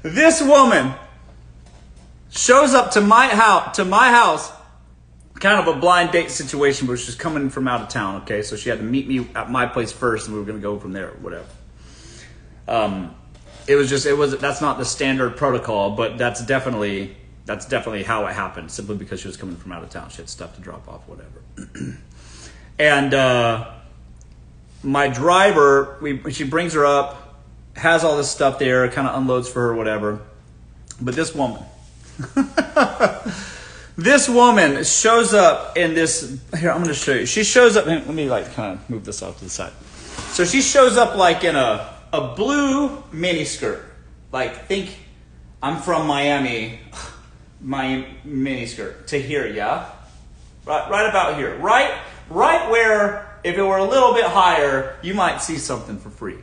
This woman shows up to my house, kind of a blind date situation, but she's coming from out of town, okay? So she had to meet me at my place first, and we were going to go from there, or whatever. That's not the standard protocol, but that's definitely how it happened, simply because she was coming from out of town. She had stuff to drop off, whatever. And my driver, she brings her up, has all this stuff there, kind of unloads for her, whatever. But this woman, shows up in this. Here, I'm going to show you. She shows up. Let me kind of move this off to the side. So she shows up in a blue mini skirt. Think I'm from Miami. My mini skirt to here, yeah, right about here, right where if it were a little bit higher, you might see something for free.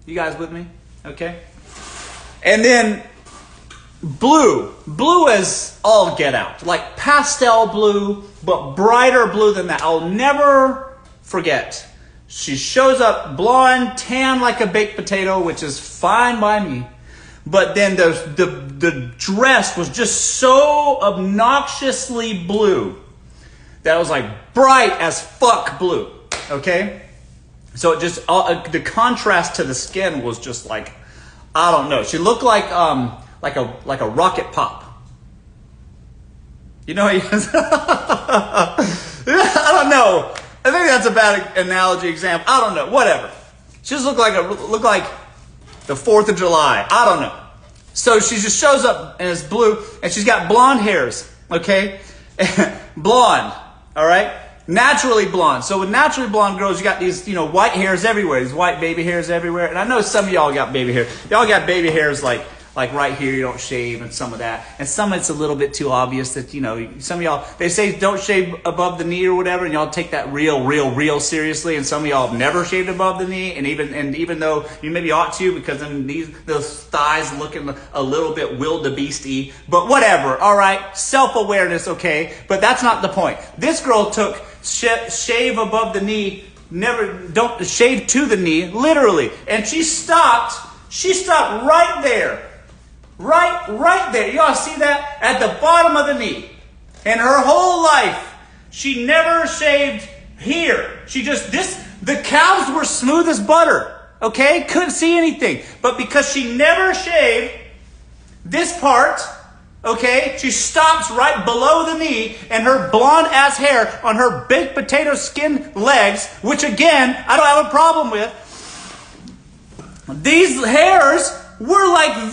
You guys with me? Okay. And then blue as all get out, like pastel blue, but brighter blue than that. I'll never forget. She shows up blonde, tan like a baked potato, which is fine by me. But then the dress was just so obnoxiously blue that it was bright as fuck blue. Okay? So it just, the contrast to the skin was just I don't know. She looked like a rocket pop. You know how I don't know. I think that's a bad analogy example. I don't know. Whatever. She just looked like the 4th of July. I don't know. So she just shows up and it's blue, and she's got blonde hairs, okay? Blonde, all right? Naturally blonde. So with naturally blonde girls, you got these, white hairs everywhere, these white baby hairs everywhere. And I know some of y'all got baby hair. Y'all got baby hairs like right here, you don't shave, and some of that. And some it's a little bit too obvious that, some of y'all, they say don't shave above the knee or whatever, and y'all take that real seriously. And some of y'all have never shaved above the knee, and even though you maybe ought to, because then those thighs looking a little bit wildebeesty, but whatever, all right? Self-awareness, okay? But that's not the point. This girl took shave above the knee, don't shave to the knee, literally. And she stopped right there. Right there. You all see that? At the bottom of the knee. And her whole life, she never shaved here. The calves were smooth as butter. Okay? Couldn't see anything. But because she never shaved this part, okay, she stops right below the knee, and her blonde ass hair on her baked potato skin legs, which again, I don't have a problem with. These hairs were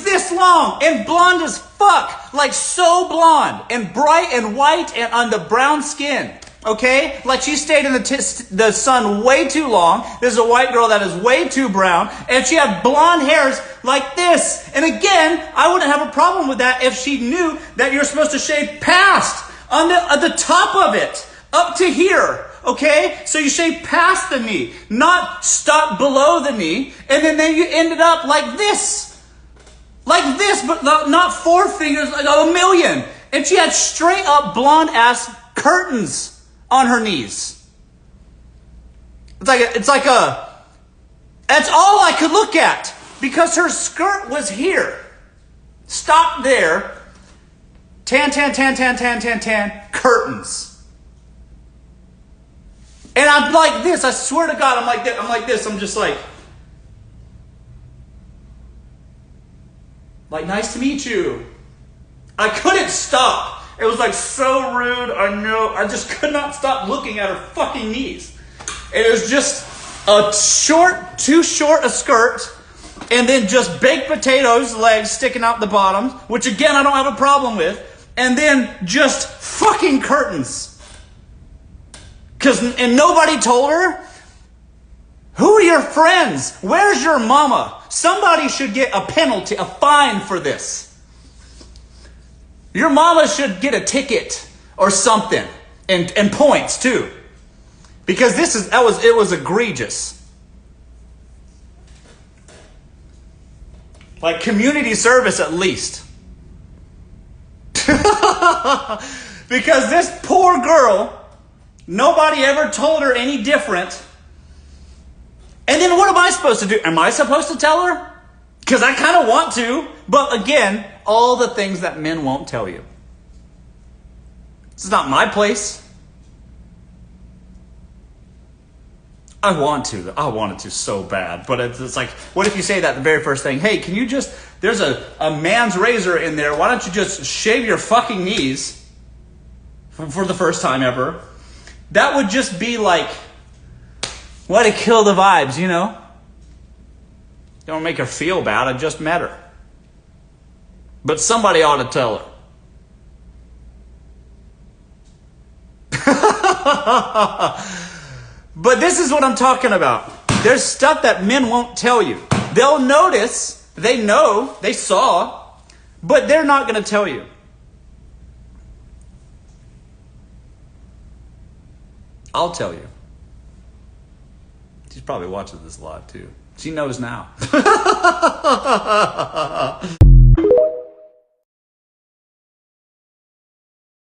this long and blonde as fuck. So blonde and bright and white and on the brown skin. Okay? She stayed in the sun way too long. This is a white girl that is way too brown. And she had blonde hairs like this. And again, I wouldn't have a problem with that if she knew that you're supposed to shave past on the top of it. Up to here. Okay? So you shave past the knee. Not stop below the knee. And then you ended up like this. Like this, but not 4 fingers, a million. And she had straight up blonde ass curtains on her knees. That's all I could look at, because her skirt was here. Stop there. Tan, curtains. And I'm like this. I swear to God, I'm like this. I'm just nice to meet you. I couldn't stop. It was so rude. I know. I just could not stop looking at her fucking knees. It was just too short a skirt, and then just baked potatoes, legs sticking out the bottom, which again, I don't have a problem with, and then just fucking curtains. And nobody told her. Who are your friends? Where's your mama? Somebody should get a penalty, a fine for this. Your mama should get a ticket or something, and points too, because it was egregious. Community service at least. Because this poor girl, nobody ever told her any different. And then what am I supposed to do? Am I supposed to tell her? Because I kind of want to. But again, all the things that men won't tell you. This is not my place. I wanted to so bad, but it's like, what if you say that the very first thing? Hey, can you just, there's a man's razor in there. Why don't you just shave your fucking knees for the first time ever? That would just be like, way to kill the vibes, you know? Don't make her feel bad. I just met her. But somebody ought to tell her. But this is what I'm talking about. There's stuff that men won't tell you. They'll notice, they know, they saw, but they're not going to tell you. I'll tell you. She's probably watching this live too. She knows now.